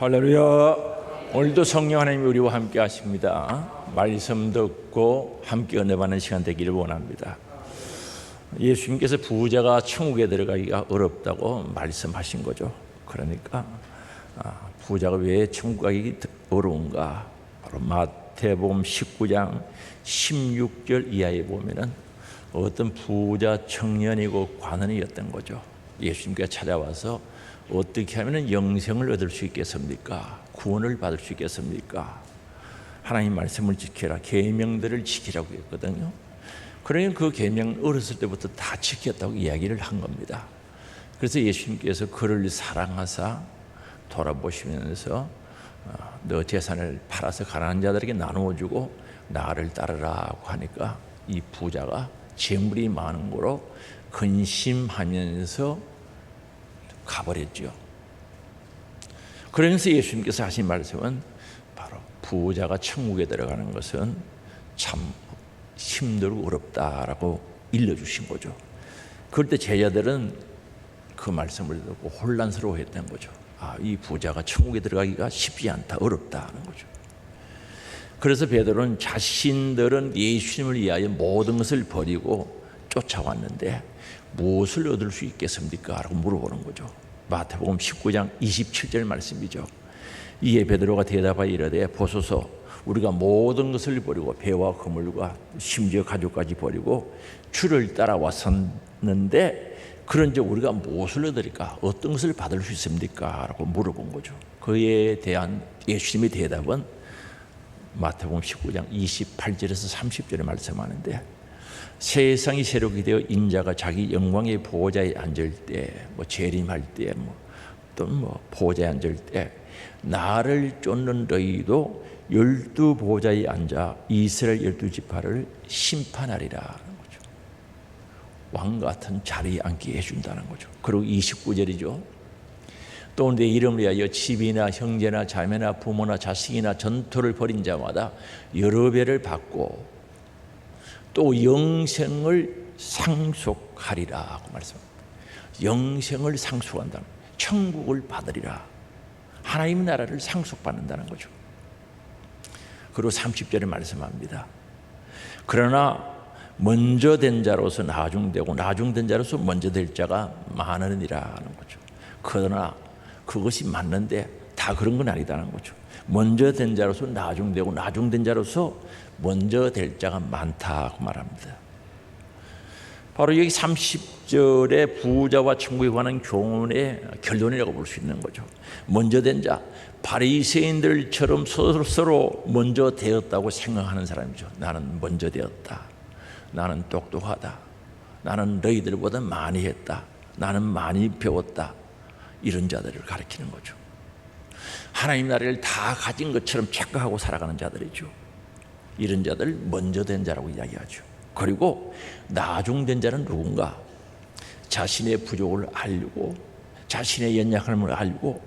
할렐루야. 오늘도 성령 하나님이 우리와 함께 하십니다. 말씀 듣고 함께 은혜 받는 시간 되기를 원합니다. 예수님께서 부자가 천국에 들어가기가 어렵다고 말씀하신 거죠. 그러니까 부자가 왜 천국 가기 어려운가? 바로 마태복음 19장 16절 이하에 보면은 어떤 부자 청년이고 관원이었던 거죠. 예수님께서 찾아와서 어떻게 하면 영생을 얻을 수 있겠습니까? 구원을 받을 수 있겠습니까? 하나님 말씀을 지키라, 계명들을 지키라고 했거든요. 그러니까 그 계명 어렸을 때부터 다 지켰다고 이야기를 한 겁니다. 그래서 예수님께서 그를 사랑하사 돌아보시면서 너 재산을 팔아서 가난한 자들에게 나누어 주고 나를 따르라고 하니까 이 부자가 재물이 많은 거로 근심하면서 가버렸죠. 그러면서 예수님께서 하신 말씀은 바로 부자가 천국에 들어가는 것은 참 힘들고 어렵다라고 일러주신 거죠. 그럴 때 제자들은 그 말씀을 듣고 혼란스러워했던 거죠. 이 부자가 천국에 들어가기가 쉽지 않다, 어렵다는 거죠. 그래서 베드로는 자신들은 예수님을 위하여 모든 것을 버리고 쫓아왔는데 무엇을 얻을 수 있겠습니까? 라고 물어보는 거죠. 마태복음 19장 27절 말씀이죠. 이에 베드로가 대답하여 이르되 보소서, 우리가 모든 것을 버리고 배와 그물과 심지어 가족까지 버리고 주를 따라왔었는데 그런즉 우리가 무엇을 얻으리까? 어떤 것을 받을 수 있습니까? 라고 물어본 거죠. 그에 대한 예수님의 대답은 마태복음 19장 28절에서 30절에 말씀하는데, 세상이 새롭게 되어 인자가 자기 영광의 보좌에 앉을 때, 재림할 때, 또는 보좌에 앉을 때 나를 쫓는 너희도 12 보좌에 앉아 이스라엘 12지파를 심판하리라 하는 거죠. 왕 같은 자리에 앉게 해준다는 거죠. 그리고 29절이죠. 또 내 이름을 위하여 집이나 형제나 자매나 부모나 자식이나 전토를 벌인 자마다 여러 배를 받고 또 영생을 상속하리라 하고 말씀합니다. 영생을 상속한다는, 천국을 받으리라, 하나님 나라를 상속받는다는 거죠. 그리고 30절에 말씀합니다. 그러나 먼저 된 자로서 나중되고 나중된 자로서 먼저 될 자가 많으니라 하는 거죠. 그러나 그것이 맞는데 다 그런 건 아니다는 거죠. 먼저 된 자로서 나중되고 나중된 자로서 먼저 될 자가 많다고 말합니다. 바로 여기 30절의 부자와 천국에 관한 교훈의 결론이라고 볼 수 있는 거죠. 먼저 된 자, 바리새인들처럼 서로 먼저 되었다고 생각하는 사람이죠. 나는 먼저 되었다, 나는 똑똑하다, 나는 너희들보다 많이 했다, 나는 많이 배웠다, 이런 자들을 가리키는 거죠. 하나님 나라를 다 가진 것처럼 착각하고 살아가는 자들이죠. 이런 자들 먼저 된 자라고 이야기하죠. 그리고 나중된 자는 누군가? 자신의 부족을 알고 자신의 연약함을 알고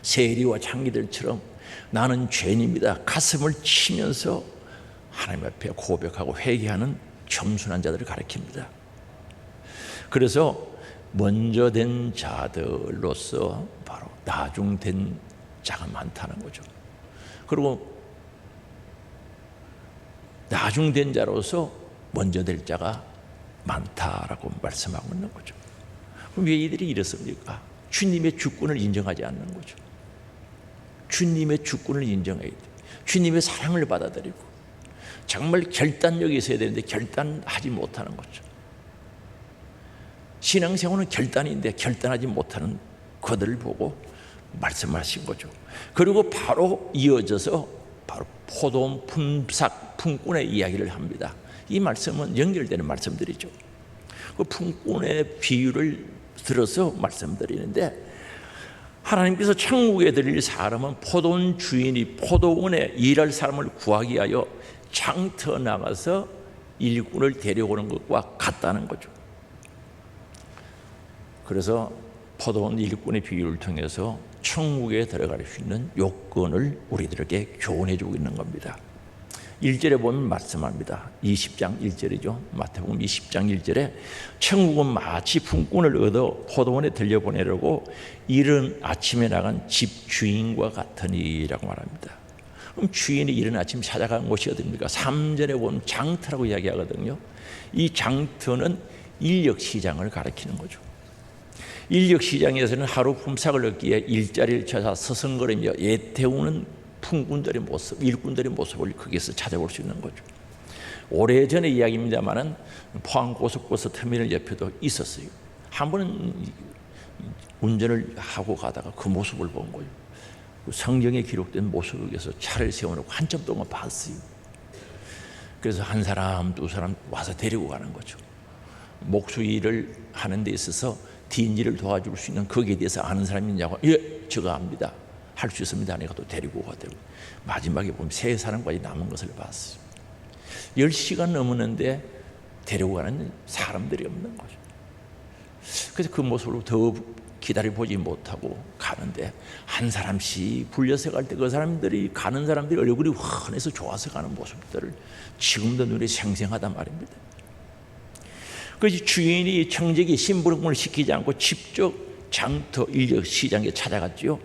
세리와 창기들처럼 나는 죄인입니다 가슴을 치면서 하나님 앞에 고백하고 회개하는 겸손한 자들을 가리킵니다. 그래서 먼저 된 자들로서 바로 나중된 자가 많다는 거죠. 그리고 나중된 자로서 먼저 될 자가 많다라고 말씀하고 있는 거죠. 그럼 왜 이들이 이렇습니까? 주님의 주권을 인정하지 않는 거죠. 주님의 주권을 인정해야 돼. 주님의 사랑을 받아들이고 정말 결단력이 있어야 되는데 결단하지 못하는 거죠. 신앙생활은 결단인데 결단하지 못하는 그들을 보고 말씀하신 거죠. 그리고 바로 이어져서 바로 포도원 품꾼의 이야기를 합니다. 이 말씀은 연결되는 말씀들이죠. 그 품꾼의 비유를 들어서 말씀드리는데, 하나님께서 천국에 들릴 사람은 포도원 주인이 포도원에 일할 사람을 구하기 위하여 장터 나가서 일꾼을 데려오는 것과 같다는 거죠. 그래서 포도원 일꾼의 비유를 통해서 천국에 들어갈 수 있는 요건을 우리들에게 교훈해 주고 있는 겁니다. 1절에 보면 말씀합니다. 20장 1절이죠. 마태복음 20장 1절에 천국은 마치 품꾼을 얻어 포도원에 들여보내려고 이른 아침에 나간 집 주인과 같으니라고 말합니다. 그럼 주인이 이른 아침 찾아간 곳이 어디입니까? 3절에 보면 장터라고 이야기하거든요. 이 장터는 인력시장을 가리키는 거죠. 인력시장에서는 하루 품삯을 얻기에 일자리를 찾아 서성거리며 애태우는 품꾼들의 모습, 일꾼들의 모습을 거기서 찾아볼 수 있는 거죠. 오래전의 이야기입니다만은 포항 고속버스 터미널 옆에도 있었어요. 한 번은 운전을 하고 가다가 그 모습을 본 거예요. 성경에 기록된 모습에서 차를 세워놓고 한참 동안 봤어요. 그래서 한 사람, 두 사람 와서 데리고 가는 거죠. 목수 일을 하는 데 있어서 뒷일을 도와줄 수 있는 거기에 대해서 아는 사람이 있냐고, 예, 제가 압니다. 할 수 있습니다. 내가 또 데리고 가더라고. 마지막에 보면 세 사람까지 남은 것을 봤어요. 10시간 넘었는데 데리고 가는 사람들이 없는 거죠. 그래서 그 모습으로 더 기다려보지 못하고 가는데 한 사람씩 불려서 갈 때 그 사람들이 가는 사람들이 얼굴이 환해서 좋아서 가는 모습들을 지금도 눈에 생생하단 말입니다. 그래서 주인이 청지기 심부름을 시키지 않고 직접 장터 인력 시장에 찾아갔죠.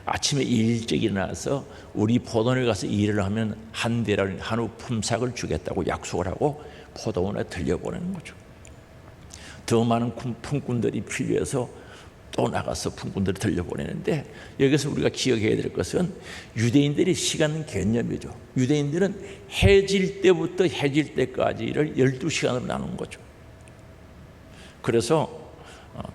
아침에 일찍 일어나서 우리 포도원에 가서 일을 하면 한 대를 한우 품삯을 주겠다고 약속을 하고 포도원에 들려보내는 거죠. 더 많은 품꾼들이 필요해서 또 나가서 품꾼들을 들려보내는데, 여기서 우리가 기억해야 될 것은 유대인들의 시간 개념이죠. 유대인들은 해질 때부터 해질 때까지를 12시간으로 나눈 거죠. 그래서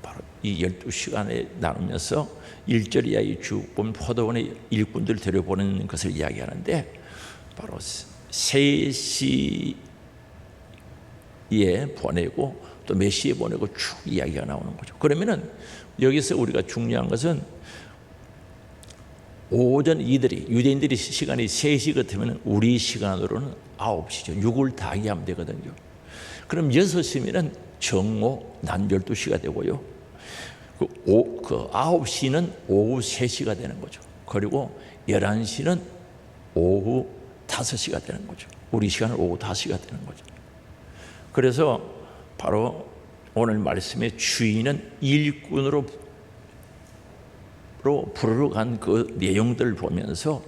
바로 이 12시간에 나누면서 1절 이하의 쭉 보면 포도원에 일꾼들을 데려보내는 것을 이야기하는데, 바로 3시에 보내고 또 몇 시에 보내고 쭉 이야기가 나오는 거죠. 그러면은 여기서 우리가 중요한 것은 오전 유대인들이 시간이 3시 같으면 우리 시간으로는 9시죠. 6을 더하기 하면 되거든요. 그럼 6시면 정오 낮 12시가 되고요. 그 9시는 오후 3시가 되는 거죠. 그리고 11시는 오후 5시가 되는 거죠. 우리 시간은 오후 5시가 되는 거죠. 그래서 바로 오늘 말씀의 주인은 일꾼으로 부르러 간 그 내용들을 보면서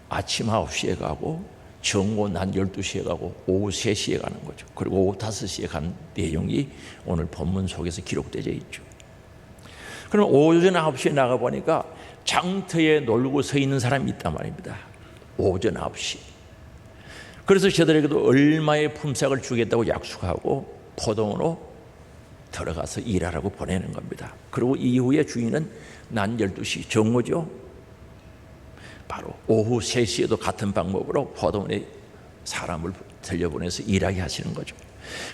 아침 9시에 가고 정오 낮 12시에 가고 오후 3시에 가는 거죠. 그리고 오후 5시에 간 내용이 오늘 본문 속에서 기록되어 있죠. 그럼 오전 9시에 나가보니까 장터에 놀고 서 있는 사람이 있단 말입니다. 오전 9시. 그래서 저들에게도 얼마의 품삯을 주겠다고 약속하고 포도원으로 들어가서 일하라고 보내는 겁니다. 그리고 이후에 주인은 낮 12시 정오죠. 바로 오후 3시에도 같은 방법으로 포도원에 사람을 들려보내서 일하게 하시는 거죠.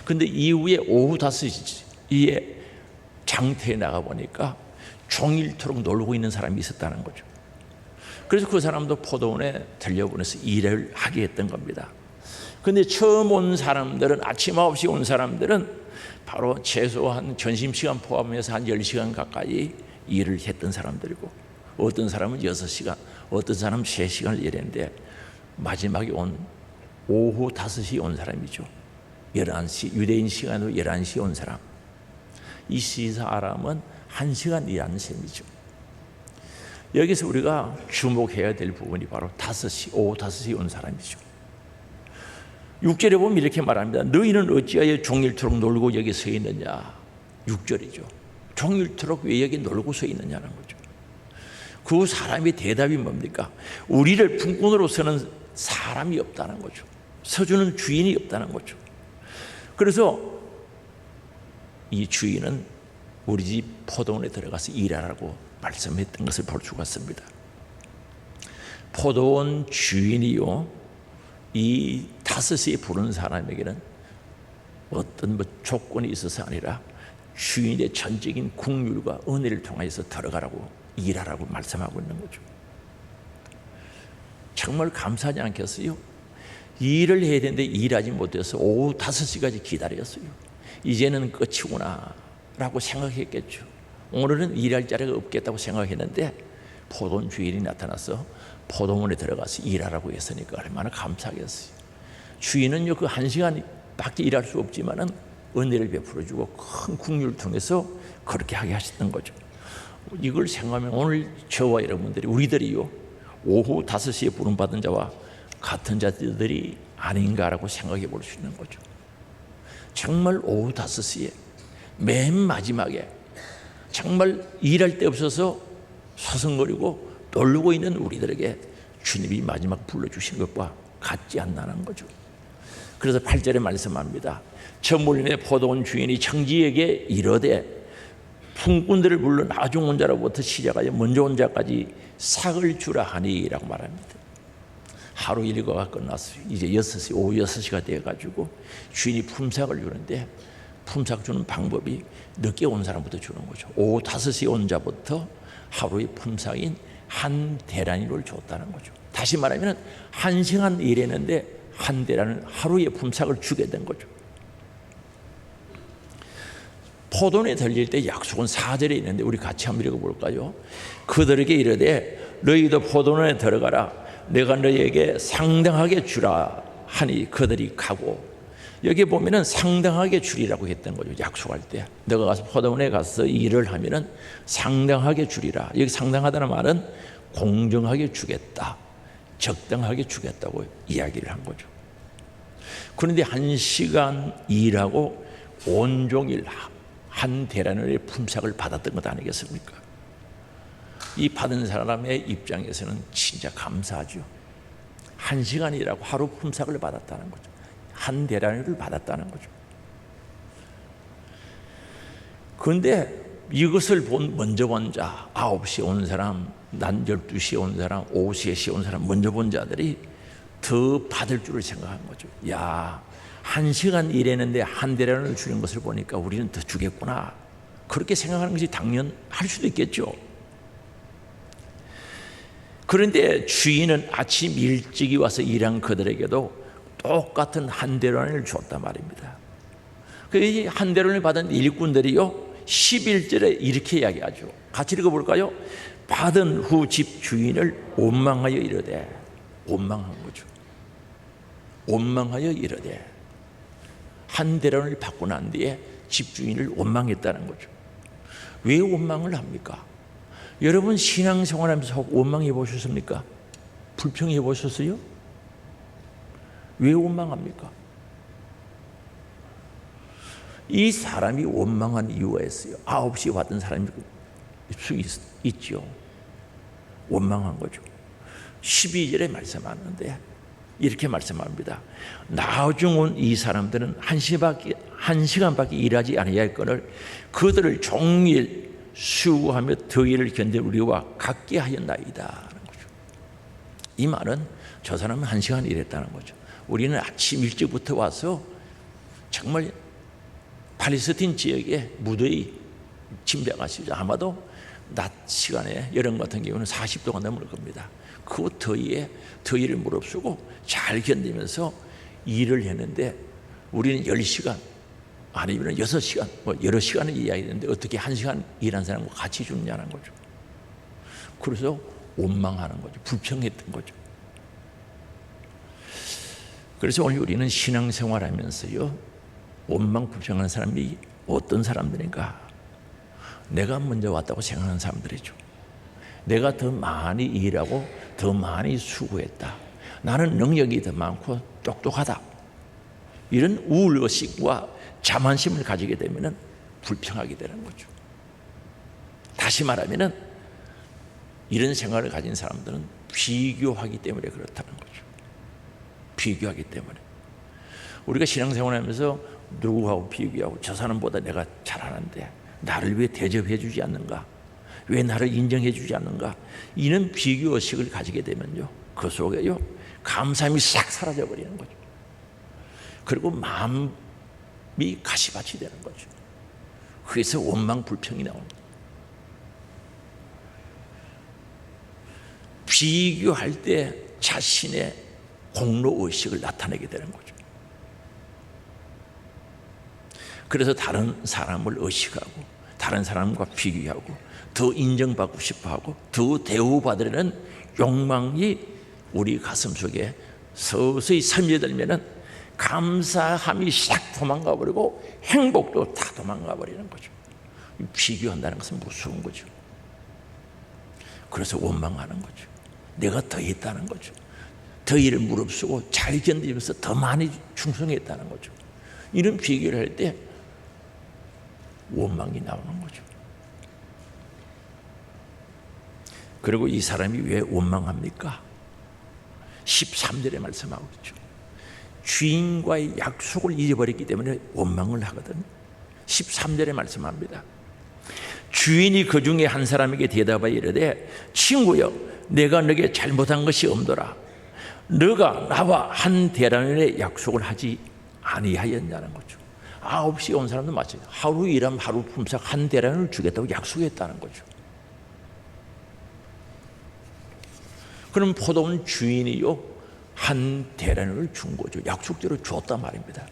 그런데 이후에 오후 5시에 장터에 나가보니까 종일토록 놀고 있는 사람이 있었다는 거죠. 그래서 그 사람도 포도원에 들려보내서 일을 하게 했던 겁니다. 그런데 처음 온 사람들은, 아침 9시에 온 사람들은 바로 최소한 점심시간 포함해서 한 10시간 가까이 일을 했던 사람들이고, 어떤 사람은 6시간, 어떤 사람은 3시간을 일했는데, 마지막에 온 오후 5시에 온 사람이죠. 11시, 유대인 시간으로 11시에 온 사람. 이 사람은 1시간 일하는 셈이죠. 여기서 우리가 주목해야 될 부분이 바로 5시, 오후 5시에 온 사람이죠. 6절에 보면 이렇게 말합니다. 너희는 어찌하여 종일토록 놀고 여기 서 있느냐. 6절이죠. 종일토록 왜 여기 놀고 서 있느냐는 거죠. 그 사람의 대답이 뭡니까? 우리를 품꾼으로 서는 사람이 없다는 거죠. 서주는 주인이 없다는 거죠. 그래서 이 주인은 우리 집 포도원에 들어가서 일하라고 말씀했던 것을 볼 수가 있습니다. 포도원 주인이요, 이 5시에 부르는 사람에게는 어떤 조건이 있어서 아니라 주인의 전적인 국률과 은혜를 통해서 들어가라고, 일하라고 말씀하고 있는 거죠. 정말 감사하지 않겠어요? 일을 해야 되는데 일하지 못해서 오후 5시까지 기다렸어요. 이제는 끝이구나 라고 생각했겠죠. 오늘은 일할 자리가 없겠다고 생각했는데 포도원 주인이 나타나서 포도원에 들어가서 일하라고 했으니까 얼마나 감사하겠어요. 주인은요 그 한 시간밖에 일할 수 없지만은 은혜를 베풀어주고 큰 국률을 통해서 그렇게 하게 하셨던 거죠. 이걸 생각하면 오늘 저와 여러분들이 우리들이요 오후 5시에 부름받은 자와 같은 자들이 아닌가라고 생각해 볼 수 있는 거죠. 정말 오후 5시에 맨 마지막에 정말 일할 데 없어서 서성거리고 떨고 있는 우리들에게 주님이 마지막 불러주신 것과 같지 않나는 거죠. 그래서 8절에 말씀합니다. 저 물림의 포도원 주인이 청지에게 이르되 품꾼들을 불러 나중 온 자로부터 시작하여 먼저 온 자까지 삭을 주라 하니라고 말합니다. 하루 일과가 끝났어요. 이제 6시, 오후 6시가 돼가지고 주인이 품삯을 주는데 품삯 주는 방법이 늦게 온 사람부터 주는 거죠. 오후 5시에 온 자부터 하루의 품삯인 한 대란위를 줬다는 거죠. 다시 말하면 1시간 일했는데 한 대란을 하루의 품삯을 주게 된 거죠. 포도원에 들릴 때 약속은 4절에 있는데 우리 같이 한번 읽어볼까요? 그들에게 이르되 너희도 포도원에 들어가라. 내가 너희에게 상당하게 주라 하니 그들이 가고, 여기 보면은 상당하게 주리라고 했던 거죠. 약속할 때 너가 가서 포도원에 가서 일을 하면은 상당하게 주리라. 여기 상당하다는 말은 공정하게 주겠다, 적당하게 주겠다고 이야기를 한 거죠. 그런데 1시간 일하고 온종일 한 대란의 품삯을 받았던 것 아니겠습니까? 이 받은 사람의 입장에서는 진짜 감사하죠. 1시간 일하고 하루 품삯을 받았다는 거죠. 한 대란위를 받았다는 거죠. 그런데 이것을 먼저 본 자, 9시에 온 사람, 난 12시에 온 사람, 오후 3시에 온 사람, 먼저 본 자들이 더 받을 줄을 생각한 거죠. 야, 1시간 일했는데 한 대란을 주는 것을 보니까 우리는 더 주겠구나, 그렇게 생각하는 것이 당연할 수도 있겠죠. 그런데 주인은 아침 일찍이 와서 일한 그들에게도 똑같은 한 대란을 줬단 말입니다. 그 한 대란을 받은 일꾼들이요 11절에 이렇게 이야기하죠. 같이 읽어볼까요? 받은 후 집 주인을 원망하여 이르되, 원망한 거죠. 원망하여 이르되, 한 대란을 받고 난 뒤에 집 주인을 원망했다는 거죠. 왜 원망을 합니까? 여러분 신앙생활하면서 원망해 보셨습니까? 불평해 보셨어요? 왜 원망합니까? 이 사람이 원망한 이유가 있어요. 9시에 왔던 사람이 있죠. 원망한 거죠. 12절에 말씀하는데 이렇게 말씀합니다. 나중 온 이 사람들은 한 시간밖에 일하지 아니하였거늘 그들을 종일 수고하며 더위를 견딜 우리와 같게 하였나이다. 이 말은 저 사람은 1시간 일했다는 거죠. 우리는 아침 일찍부터 와서 정말 팔레스틴 지역에 무더위 침략하시죠. 아마도 낮 시간에 여름 같은 경우는 40도가 넘을 겁니다. 그 더위를 무릅쓰고 잘 견디면서 일을 했는데 우리는 10시간 아니면 6시간 여러 시간을 이야기했는데 어떻게 1시간 일한 사람과 같이 주느냐는 거죠. 그래서 원망하는 거죠. 불평했던 거죠. 그래서 오늘 우리는 신앙생활하면서요 원망 불평하는 사람이 어떤 사람들인가? 내가 먼저 왔다고 생각하는 사람들이죠. 내가 더 많이 일하고 더 많이 수고했다, 나는 능력이 더 많고 똑똑하다, 이런 우울의식과 자만심을 가지게 되면 불평하게 되는 거죠. 다시 말하면 이런 생각을 가진 사람들은 비교하기 때문에 그렇다는 거죠. 비교하기 때문에. 우리가 신앙생활하면서 누구하고 비교하고 저 사람보다 내가 잘하는데 나를 왜 대접해 주지 않는가, 왜 나를 인정해 주지 않는가, 이런 비교의식을 가지게 되면요 그 속에요 감사함이 싹 사라져 버리는 거죠. 그리고 마음이 가시밭이 되는 거죠. 그래서 원망 불평이 나옵니다. 비교할 때 자신의 공로의식을 나타내게 되는 거죠. 그래서 다른 사람을 의식하고 다른 사람과 비교하고 더 인정받고 싶어하고 더 대우받으려는 욕망이 우리 가슴 속에 서서히 스며들면은 감사함이 싹 도망가 버리고 행복도 다 도망가 버리는 거죠. 비교한다는 것은 무서운 거죠. 그래서 원망하는 거죠. 내가 더 했다는 거죠. 더 일을 무릅쓰고 잘 견디면서 더 많이 충성했다는 거죠. 이런 비교를 할 때 원망이 나오는 거죠. 그리고 이 사람이 왜 원망합니까? 13절에 말씀하고 있죠. 주인과의 약속을 잊어버렸기 때문에 원망을 하거든요. 13절에 말씀합니다. 주인이 그 중에 한 사람에게 대답하여 이르되 친구여 내가 너에게 잘못한 것이 없더라. 너가 나와 한 데나리온의 약속을 하지 아니하였냐는 거죠. 9시에 온 사람도 마찬가지예요. 하루 일하면 하루 품삯 한 데나리온을 주겠다고 약속했다는 거죠. 그럼 포도원 주인이요 한 데나리온을 준 거죠. 약속대로 줬단 말입니다.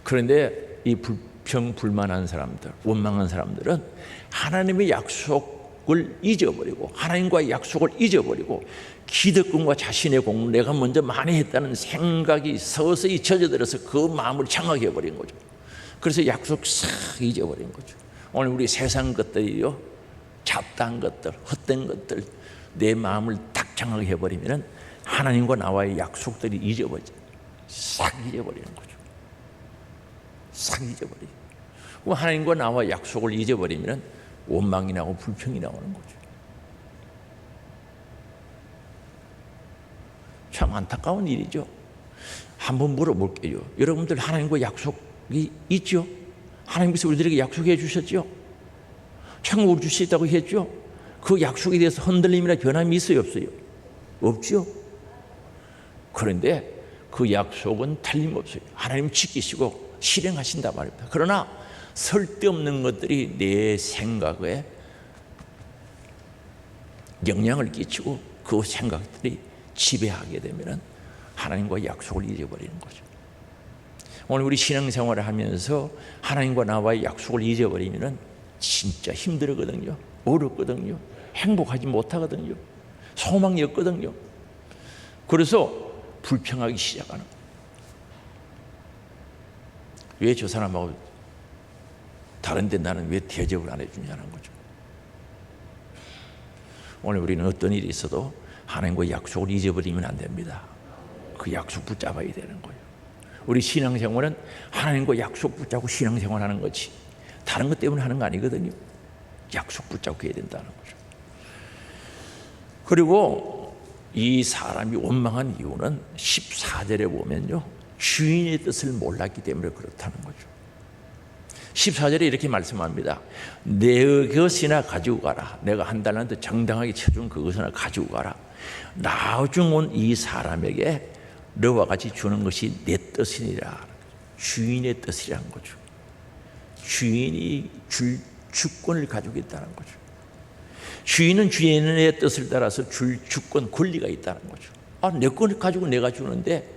그런데 이 불평불만한 사람들, 원망한 사람들은 하나님의 약속을 잊어버리고 하나님과의 약속을 잊어버리고 기득권과 자신의 공을 내가 먼저 많이 했다는 생각이 서서히 젖어들어서 그 마음을 장악해버린 거죠. 그래서 약속 싹 잊어버린 거죠. 오늘 우리 세상 것들이요 잡다한 것들, 헛된 것들 내 마음을 딱 장악해버리면 하나님과 나와의 약속들이 잊어버리죠. 싹 잊어버리는 거죠. 싹 잊어버리죠. 하나님과 나와 약속을 잊어버리면 원망이 나고 불평이 나오는 거죠. 참 안타까운 일이죠. 한번 물어볼게요. 여러분들 하나님과 약속이 있죠? 하나님께서 우리들에게 약속해 주셨죠? 천국을 주시겠다고 했죠? 그 약속에 대해서 흔들림이나 변함이 있어요? 없어요? 없죠? 그런데 그 약속은 틀림없어요. 하나님 지키시고 실행하신단 말입니다. 그러나 쓸데없는 것들이 내 생각에 영향을 끼치고 그 생각들이 지배하게 되면 하나님과 약속을 잊어버리는 거죠. 오늘 우리 신앙생활을 하면서 하나님과 나와의 약속을 잊어버리면 진짜 힘들거든요. 어렵거든요. 행복하지 못하거든요. 소망이 없거든요. 그래서 불평하기 시작하는 거예요. 왜 저 사람하고 다른데 나는 왜 대접을 안 해주냐는 거죠. 오늘 우리는 어떤 일이 있어도 하나님과 약속을 잊어버리면 안 됩니다. 그 약속 붙잡아야 되는 거예요. 우리 신앙생활은 하나님과 약속 붙잡고 신앙생활하는 거지 다른 것 때문에 하는 거 아니거든요. 약속 붙잡고 해야 된다는 거죠. 그리고 이 사람이 원망한 이유는 14절에 보면요 주인의 뜻을 몰랐기 때문에 그렇다는 거죠. 14절에 이렇게 말씀합니다. 내 것이나 가지고 가라. 내가 한 달란트 정당하게 쳐준 그것이나 가지고 가라. 나중 온 이 사람에게 너와 같이 주는 것이 내 뜻이니라. 주인의 뜻이라는 거죠. 주인이 줄 주권을 가지고 있다는 거죠. 주인은 주인의 뜻을 따라서 줄 주권 권리가 있다는 거죠. 내 걸 가지고 내가 주는데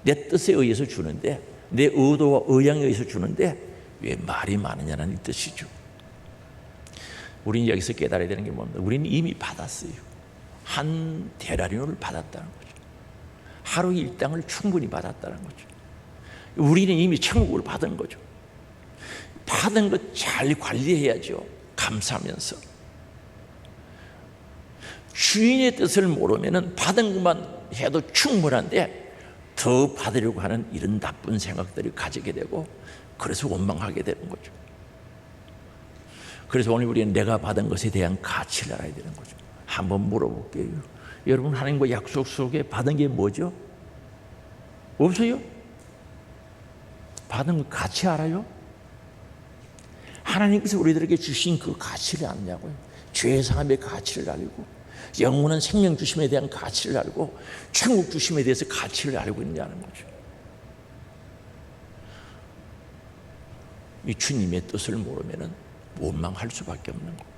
내 뜻에 의해서 주는데 내 의도와 의향에 의해서 주는데 왜 말이 많으냐는 뜻이죠. 우리는 여기서 깨달아야 되는 게 뭡니까? 우리는 이미 받았어요. 한 데나리온을 받았다는 거죠. 하루 일당을 충분히 받았다는 거죠. 우리는 이미 천국을 받은 거죠. 받은 것 잘 관리해야죠. 감사하면서. 주인의 뜻을 모르면 받은 것만 해도 충분한데 더 받으려고 하는 이런 나쁜 생각들을 가지게 되고 그래서 원망하게 되는 거죠. 그래서 오늘 우리는 내가 받은 것에 대한 가치를 알아야 되는 거죠. 한번 물어볼게요. 여러분 하나님과 약속 속에 받은 게 뭐죠? 없어요? 받은 것 가치 알아요? 하나님께서 우리들에게 주신 그 가치를 아느냐고요. 죄사함의 가치를 알고 영원한 생명 주심에 대한 가치를 알고 천국 주심에 대해서 가치를 알고 있냐는 거죠. 이 주님의 뜻을 모르면 원망할 수밖에 없는 거예요.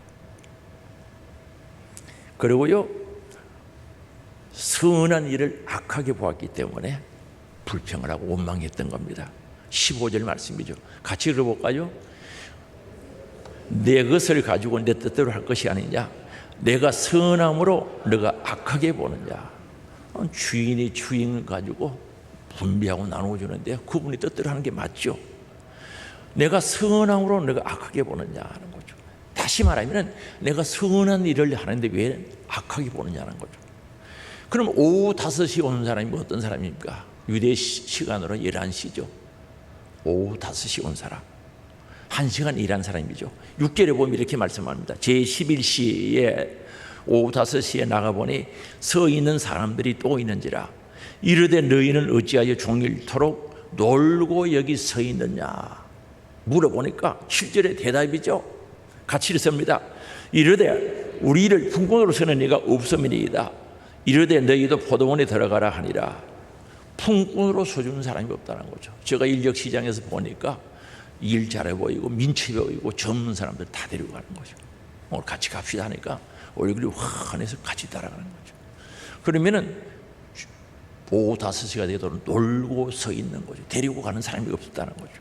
그리고요 선한 일을 악하게 보았기 때문에 불평을 하고 원망했던 겁니다. 15절 말씀이죠. 같이 읽어볼까요? 내 것을 가지고 내 뜻대로 할 것이 아니냐, 내가 선함으로 너가 악하게 보느냐. 주인이 주인을 가지고 분배하고 나누어주는데 그분이 뜻대로 하는 게 맞죠. 내가 선함으로 내가 악하게 보느냐 하는 거죠. 다시 말하면 내가 선한 일을 하는데 왜 악하게 보느냐는 거죠. 그럼 오후 5시 오는 사람이 어떤 사람입니까? 유대 시간으로 11시죠. 오후 5시 온 사람, 1시간 일한 사람이죠. 6절에 보면 이렇게 말씀합니다. 제11시에 오후 5시에 나가보니 서 있는 사람들이 또 있는지라. 이르되 너희는 어찌하여 종일토록 놀고 여기 서 있느냐 물어보니까 7절의 대답이죠. 같이 읽습니다. 이르되 우리를 품꾼으로 쓰는 이가 없음이니이다. 이르되 너희도 포도원에 들어가라 하니라. 품꾼으로 써주는 사람이 없다는 거죠. 제가 인력시장에서 보니까 일 잘해 보이고 민첩해 보이고 젊은 사람들 다 데리고 가는 거죠. 오늘 같이 갑시다 하니까 얼굴이 환해서 같이 따라가는 거죠. 그러면은 오후 5시가 되도록 놀고 서 있는 거죠. 데리고 가는 사람이 없었다는 거죠.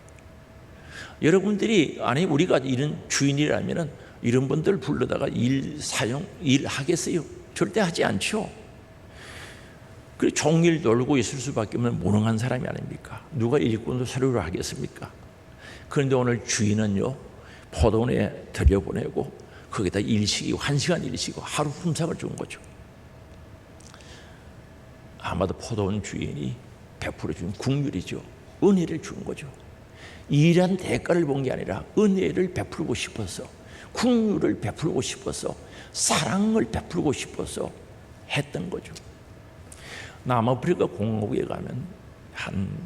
여러분들이 아니 우리가 이런 주인이라면은 이런 분들 불러다가 일 하겠어요? 절대 하지 않죠. 그 종일 놀고 있을 수밖에 없는 무능한 사람이 아닙니까? 누가 일꾼도 서류를 하겠습니까? 그런데 오늘 주인은요 포도원에 들여보내고 거기다 일시키고 1시간 일시키고 하루 품삯을 준 거죠. 아마도 포도원 주인이 베풀어 준 국률이죠. 은혜를 준 거죠. 일한 대가를 본 게 아니라 은혜를 베풀고 싶어서, 국률을 베풀고 싶어서, 사랑을 베풀고 싶어서 했던 거죠. 남아프리카 공화국에 가면 한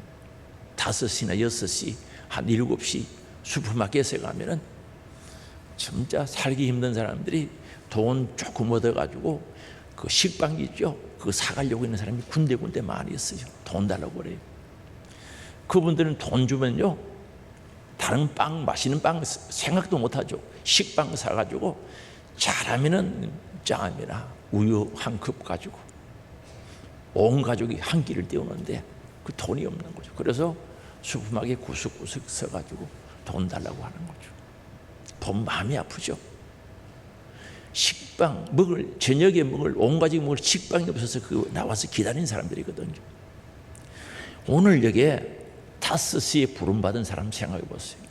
5시나 6시, 한 7시 슈퍼마켓에 가면은 진짜 살기 힘든 사람들이 돈 조금 얻어가지고 그 식빵 있죠? 그거 사가려고 있는 사람이 군데군데 많이 있어요. 돈 달라고 그래요. 그분들은 돈 주면요 다른 빵, 맛있는 빵 생각도 못하죠. 식빵 사가지고 잘하면은 짬이나 우유 한 컵 가지고 온 가족이 한 끼를 때우는데 그 돈이 없는 거죠. 그래서 슈퍼마켓 구석구석 서가지고 돈 달라고 하는 거죠. 돈 마음이 아프죠. 식빵 먹을, 저녁에 먹을, 온 가족이 먹을 식빵이 없어서 그 나와서 기다리는 사람들이거든요. 오늘 여기에 5시에 부름받은 사람 생각해 보세요.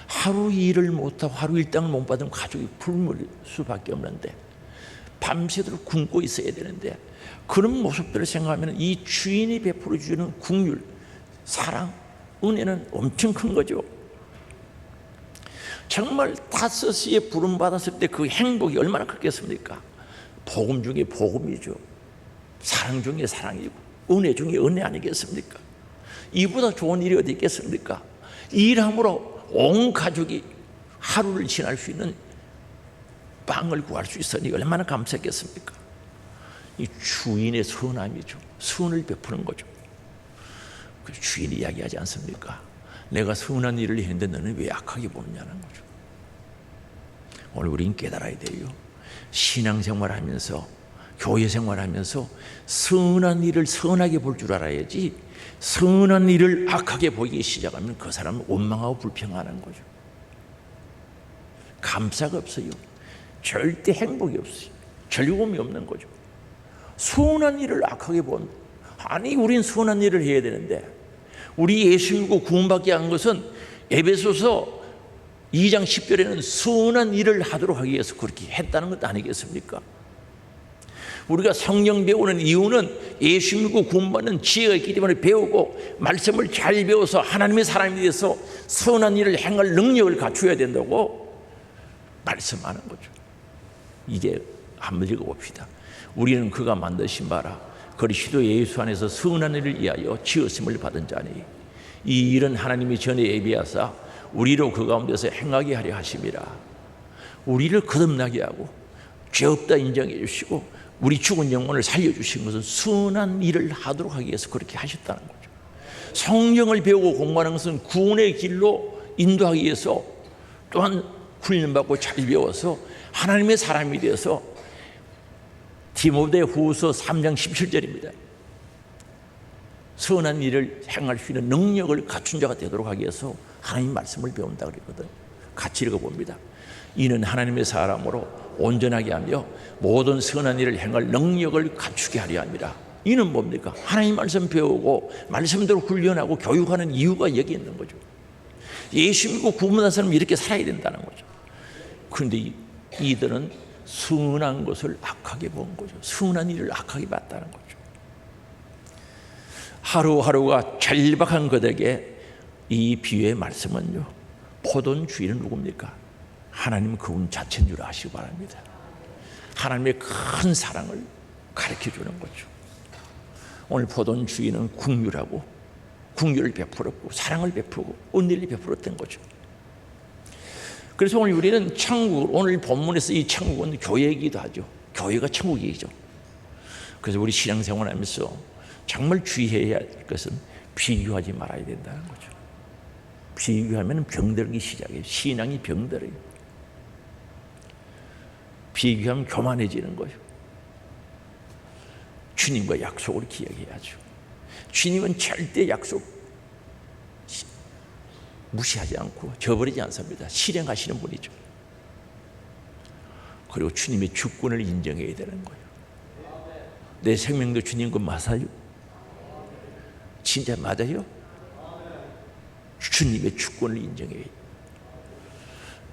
하루 일을 못하고 하루 일당을 못 받으면 가족이 굶을 수밖에 없는데 밤새도록 굶고 있어야 되는데 그런 모습들을 생각하면 이 주인이 베풀어 주는 국률, 사랑, 은혜는 엄청 큰 거죠. 정말 5시에 부름받았을 때 그 행복이 얼마나 크겠습니까? 복음 중에 복음이죠. 사랑 중에 사랑이고 은혜 중에 은혜 아니겠습니까? 이보다 좋은 일이 어디 있겠습니까? 일함으로 온 가족이 하루를 지날 수 있는 빵을 구할 수 있으니 얼마나 감사했겠습니까? 이 주인의 선함이죠. 선을 베푸는 거죠. 그 주인이 이야기하지 않습니까? 내가 선한 일을 했는데 너는 왜 악하게 보느냐는 거죠. 오늘 우리는 깨달아야 돼요. 신앙생활하면서 교회 생활하면서 선한 일을 선하게 볼 줄 알아야지 선한 일을 악하게 보이기 시작하면 그 사람은 원망하고 불평하는 거죠. 감사가 없어요. 절대 행복이 없어요. 즐거움이 없는 거죠. 선한 일을 악하게 본, 아니 우린 선한 일을 해야 되는데 우리 예수 믿고 구원받게 한 것은 에베소서 2장 10절에는 선한 일을 하도록 하기 위해서 그렇게 했다는 것 아니겠습니까? 우리가 성경 배우는 이유는 예수 믿고 구원받는 지혜가 있기 때문에 배우고 말씀을 잘 배워서 하나님의 사람이 돼서 선한 일을 행할 능력을 갖춰야 된다고 말씀하는 거죠. 이게 한번 읽어봅시다. 우리는 그가 만드신 바라 그리스도 예수 안에서 선한 일을 위하여 지었음을 받은 자니 이 일은 하나님이 전에 예비하사 우리로 그 가운데서 행하게 하려 하심이라. 우리를 거듭나게 하고 죄 없다 인정해 주시고 우리 죽은 영혼을 살려주신 것은 선한 일을 하도록 하기 위해서 그렇게 하셨다는 거죠. 성경을 배우고 공부하는 것은 구원의 길로 인도하기 위해서 또한 훈련받고 잘 배워서 하나님의 사람이 되어서 디모데후서 3장 17절입니다. 선한 일을 행할 수 있는 능력을 갖춘 자가 되도록 하기 위해서 하나님 말씀을 배운다 그랬거든요. 같이 읽어봅니다. 이는 하나님의 사람으로 온전하게 하며 모든 선한 일을 행할 능력을 갖추게 하려 합니다. 이는 뭡니까? 하나님 말씀 배우고 말씀대로 훈련하고 교육하는 이유가 여기 있는 거죠. 예수 믿고 구원받은 사람은 이렇게 살아야 된다는 거죠. 그런데 이들은 선한 것을 악하게 본 거죠. 선한 일을 악하게 봤다는 거죠. 하루하루가 절박한 그들에게 이 비유의 말씀은요, 포도원 주인은 누굽니까? 하나님 그분 자체인 줄 아시기 바랍니다. 하나님의 큰 사랑을 가르쳐 주는 거죠. 오늘 포도원 주인은 긍휼하고 긍휼을 베풀었고 사랑을 베풀고 은혜를 베풀었던 거죠. 그래서 오늘 우리는 천국, 오늘 본문에서 이 천국은 교회이기도 하죠. 교회가 천국이죠. 그래서 우리 신앙생활하면서 정말 주의해야 할 것은 비교하지 말아야 된다는 거죠. 비교하면 병들기 시작해요. 신앙이 병들어요. 비교하면 교만해지는 거예요. 주님과 약속을 기억해야죠. 주님은 절대 약속 무시하지 않고 저버리지 않습니다. 실행하시는 분이죠. 그리고 주님의 주권을 인정해야 되는 거예요. 내 생명도 주님 것 맞아요? 진짜 맞아요? 주님의 주권을 인정해야 돼요.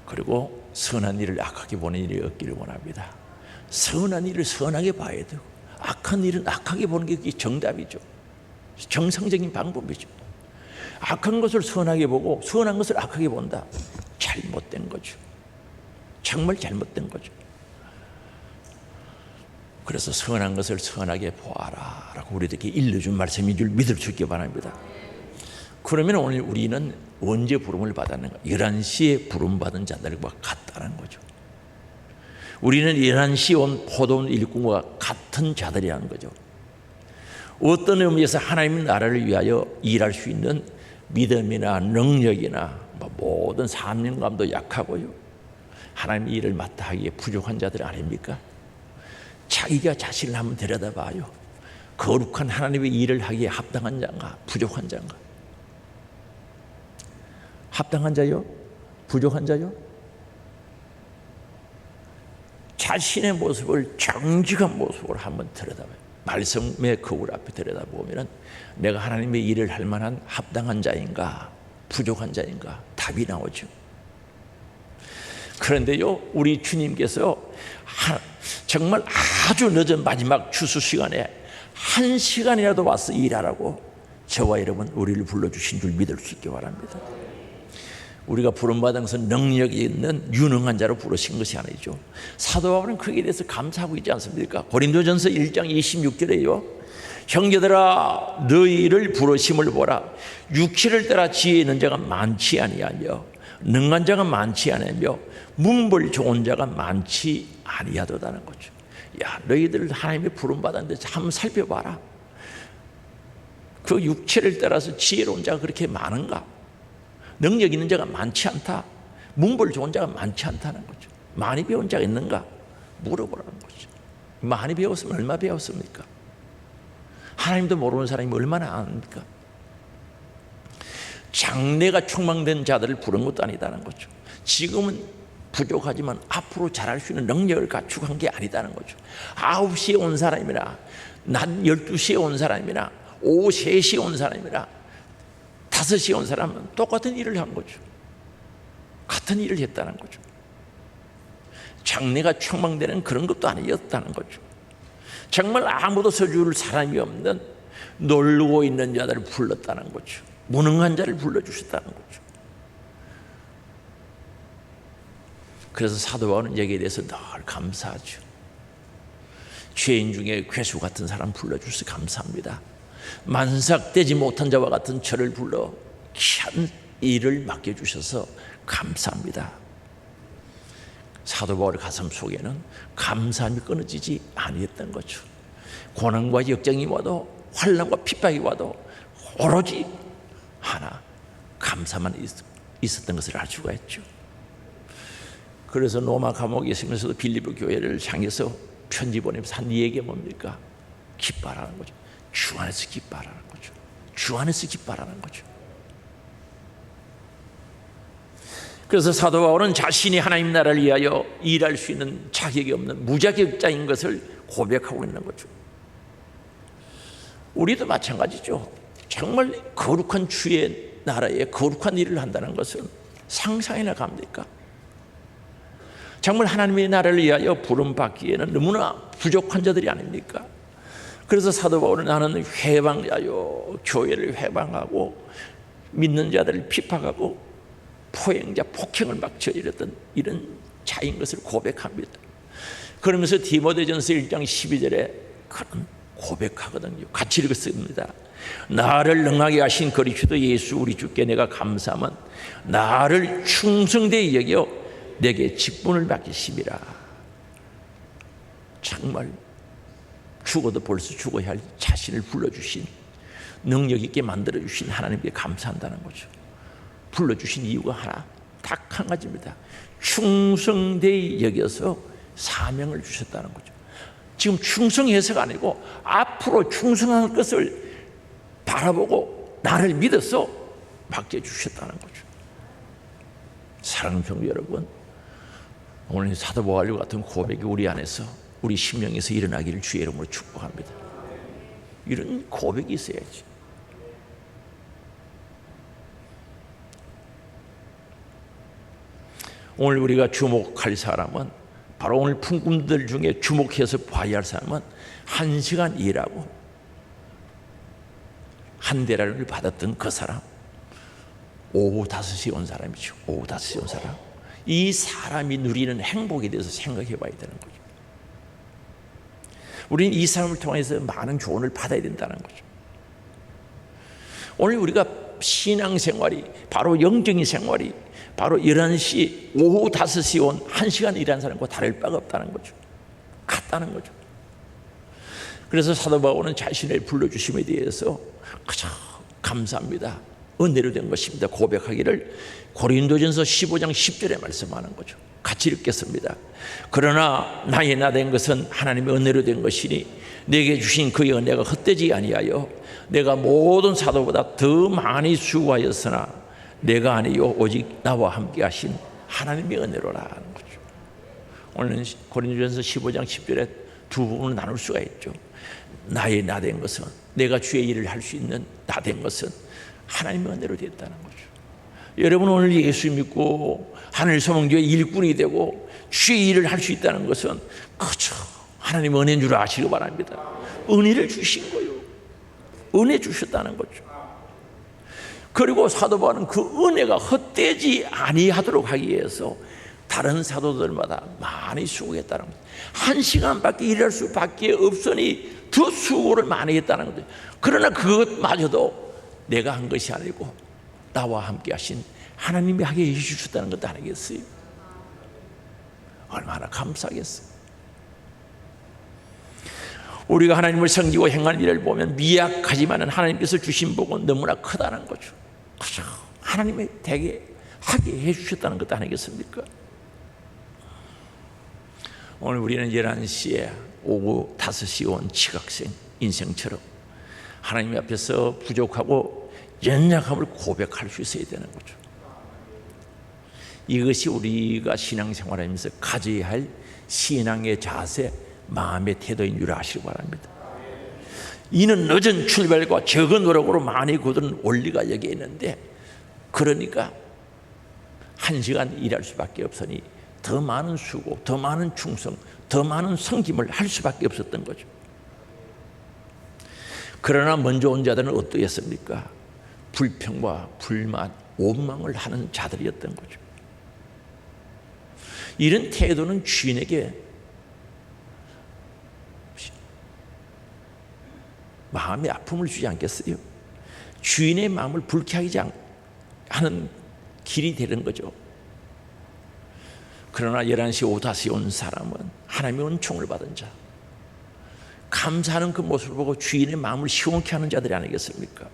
그리고 선한 일을 악하게 보는 일이 없기를 원합니다. 선한 일을 선하게 봐야 되고 악한 일은 악하게 보는 게 정답이죠. 정상적인 방법이죠. 악한 것을 선하게 보고 선한 것을 악하게 본다. 잘못된 거죠. 정말 잘못된 거죠. 그래서 선한 것을 선하게 보아라 라고 우리에게 일러준 말씀인 줄 믿을 수 있기 바랍니다. 그러면 오늘 우리는 언제 부름을 받았는가? 11시에 부름받은 자들과 같다는 거죠. 우리는 11시에 온 포도원 일꾼과 같은 자들이라는 거죠. 어떤 의미에서 하나님의 나라를 위하여 일할 수 있는 믿음이나 능력이나 모든 사명감도 약하고요, 하나님의 일을 맡아 하기에 부족한 자들 아닙니까? 자기가 자신을 한번 들여다봐요. 거룩한 하나님의 일을 하기에 합당한 자인가 부족한 자인가? 합당한 자요? 부족한 자요? 자신의 모습을 정직한 모습으로 한번 들여다봐요. 말씀의 거울 앞에 들여다보면 내가 하나님의 일을 할 만한 합당한 자인가 부족한 자인가 답이 나오죠. 그런데요, 우리 주님께서 정말 아주 늦은 마지막 추수 시간에 1시간이라도 와서 일하라고 저와 여러분 우리를 불러주신 줄 믿을 수 있기 바랍니다. 우리가 부름받은 것은 능력이 있는 유능한 자로 부르신 것이 아니죠. 사도 바울은 거기에 대해서 감사하고 있지 않습니까? 고린도전서 1장 26절에요, 형제들아 너희를 부르심을 보라. 육체를 따라 지혜 있는 자가 많지 아니하며 능한 자가 많지 아니하며 문벌 좋은 자가 많지 아니하도다는 거죠. 야, 너희들 하나님의 부름받았는데 한번 살펴봐라. 그 육체를 따라서 지혜로운 자가 그렇게 많은가? 능력 있는 자가 많지 않다. 문벌 좋은 자가 많지 않다는 거죠. 많이 배운 자가 있는가? 물어보라는 거죠. 많이 배웠으면 얼마 배웠습니까? 하나님도 모르는 사람이 얼마나 아닙니까? 장래가 촉망된 자들을 부른 것도 아니다는 거죠. 지금은 부족하지만 앞으로 잘할 수 있는 능력을 갖추고 게 아니다는 거죠. 9시에 온 사람이나 낮 12시에 온 사람이나 오후 3시에 온 사람이나 5시에 온 사람은 똑같은 일을 한 거죠. 같은 일을 했다는 거죠. 장래가 촉망되는 그런 것도 아니었다는 거죠. 정말 아무도 서줄 사람이 없는 놀고 있는 자들을 불렀다는 거죠. 무능한 자를 불러주셨다는 거죠. 그래서 사도 바울은 여기에 대해서 늘 감사하죠. 죄인 중에 괴수 같은 사람 불러주셔서 감사합니다. 만삭되지 못한 자와 같은 저를 불러 귀한 일을 맡겨주셔서 감사합니다. 사도 바울의 가슴 속에는 감사함이 끊어지지 아니했던 거죠. 고난과 역정이 와도 환난과 핍박이 와도 오로지 하나 감사만 있었던 것을 알 수가 있죠. 그래서 로마 감옥에 있으면서도 빌립보 교회를 향해서 편지 보내면서 한 얘기가 뭡니까? 기뻐하라는 거죠. 주 안에서 기뻐하라는 거죠. 주 안에서 기뻐하라는 거죠. 그래서 사도 바울은 자신이 하나님 나라를 위하여 일할 수 있는 자격이 없는 무자격자인 것을 고백하고 있는 거죠. 우리도 마찬가지죠. 정말 거룩한 주의 나라에 거룩한 일을 한다는 것은 상상이나 갑니까? 정말 하나님의 나라를 위하여 부름받기에는 너무나 부족한 자들이 아닙니까? 그래서 사도 바울은 나는 회방자요, 교회를 회방하고 믿는 자들을 핍박하고 포행자, 폭행을 막 저질렀던 이런 자인 것을 고백합니다. 그러면서 디모데전서 1장 12절에 그런 고백하거든요. 같이 읽었습니다. 나를 능하게 하신 그리스도 예수 우리 주께 내가 감사함은 나를 충성되이 여겨 내게 직분을 맡기심이라. 정말 죽어도 벌써 죽어야 할 자신을 불러주신, 능력 있게 만들어주신 하나님께 감사한다는 거죠. 불러주신 이유가 하나, 딱 한 가지입니다. 충성되이 여겨서 사명을 주셨다는 거죠. 지금 충성해서가 아니고 앞으로 충성할 것을 바라보고 나를 믿어서 맡겨주셨다는 거죠. 사랑하는 성도 여러분, 오늘 사도 바울 같은 고백이 우리 안에서, 우리 심령에서 일어나기를 주의 이름으로 축복합니다. 이런 고백이 있어야지. 오늘 우리가 주목할 사람은, 바로 오늘 품꾼들 중에 주목해서 봐야 할 사람은 1시간 일하고 한 대라를 받았던 그 사람, 오후 5시에 온 사람이죠. 오후 5시에 온 사람. 이 사람이 누리는 행복에 대해서 생각해 봐야 되는 거죠. 우리는 이 사람을 통해서 많은 조언을 받아야 된다는 거죠. 오늘 우리가 신앙생활이, 바로 영적인 생활이 바로 11시, 오후 5시 온 1시간 일한 사람과 다를 바가 없다는 거죠. 같다는 거죠. 그래서 사도 바울은 자신을 불러주심에 대해서 그저 감사합니다, 은혜로 된 것입니다 고백하기를 고린도전서 15장 10절에 말씀하는 거죠. 같이 읽겠습니다. 그러나 나의 나 된 것은 하나님의 은혜로 된 것이니 내게 주신 그의 은혜가 헛되지 아니하여 내가 모든 사도보다 더 많이 수고하였으나 내가 아니요 오직 나와 함께 하신 하나님의 은혜로라는 거죠. 오늘은 고린도전서 15장 10절에 두 부분을 나눌 수가 있죠. 나의 나 된 것은, 내가 주의 일을 할 수 있는 나 된 것은 하나님의 은혜로 됐다는 거죠. 여러분, 오늘 예수 믿고 하늘소망교회 일꾼이 되고 주의 일을 할 수 있다는 것은 그저 하나님의 은혜인 줄 아시기 바랍니다. 은혜를 주신 거예요. 은혜 주셨다는 거죠. 그리고 사도 바울은 그 은혜가 헛되지 아니하도록 하기 위해서 다른 사도들마다 많이 수고했다는 거죠. 1시간밖에 일할 수밖에 없으니 더 수고를 많이 했다는 거죠. 그러나 그것마저도 내가 한 것이 아니고 나와 함께 하신 하나님이 하게 해주셨다는 것도 아니겠어요? 얼마나 감사하겠어요. 우리가 하나님을 섬기고 행하는 일을 보면 미약하지만 하나님께서 주신 복은 너무나 크다는 거죠. 그죠? 하나님이 되게 하게 해주셨다는 것도 아니겠습니까? 오늘 우리는 11시에 오후 5시에 온 지각생 인생처럼 하나님 앞에서 부족하고 연약함을 고백할 수 있어야 되는 거죠. 이것이 우리가 신앙생활하면서 가져야 할 신앙의 자세, 마음의 태도인 줄 아시기 바랍니다. 이는 늦은 출발과 적은 노력으로 많이 거둔 원리가 여기에 있는데, 그러니까 1시간 일할 수밖에 없으니 더 많은 수고, 더 많은 충성, 더 많은 섬김을 할 수밖에 없었던 거죠. 그러나 먼저 온 자들은 어떠했습니까? 불평과 불만, 원망을 하는 자들이었던 거죠. 이런 태도는 주인에게 마음의 아픔을 주지 않겠어요? 주인의 마음을 불쾌하게 하는 길이 되는 거죠. 그러나 11시 오후 5시에 온 사람은 하나님의 은총을 받은 자, 감사하는 그 모습을 보고 주인의 마음을 시원케 하는 자들이 아니겠습니까?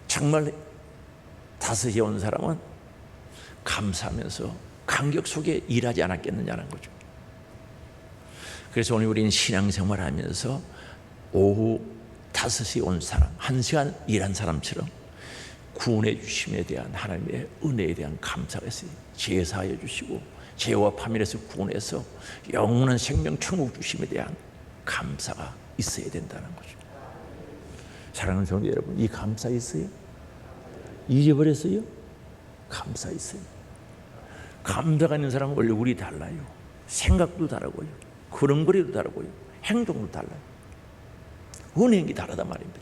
정말 5시에 온 사람은 감사하면서 감격 속에 일하지 않았겠느냐는 거죠. 그래서 오늘 우리는 신앙생활 하면서 오후 5시에 온 사람, 1시간 일한 사람처럼 구원해 주심에 대한 하나님의 은혜에 대한 감사가 있어요. 제사해 주시고 죄와 파멸에서 구원해서 영원한 생명 천국 주심에 대한 감사가 있어야 된다는 거죠. 사랑하는 성도 여러분, 이 감사 있어요? 잊어버렸어요? 감사 있어요. 감사가 있는 사람은 얼굴이 달라요. 생각도 다르고요. 걸음걸이도 다르고요. 행동도 달라요. 은행이 다르단 말입니다.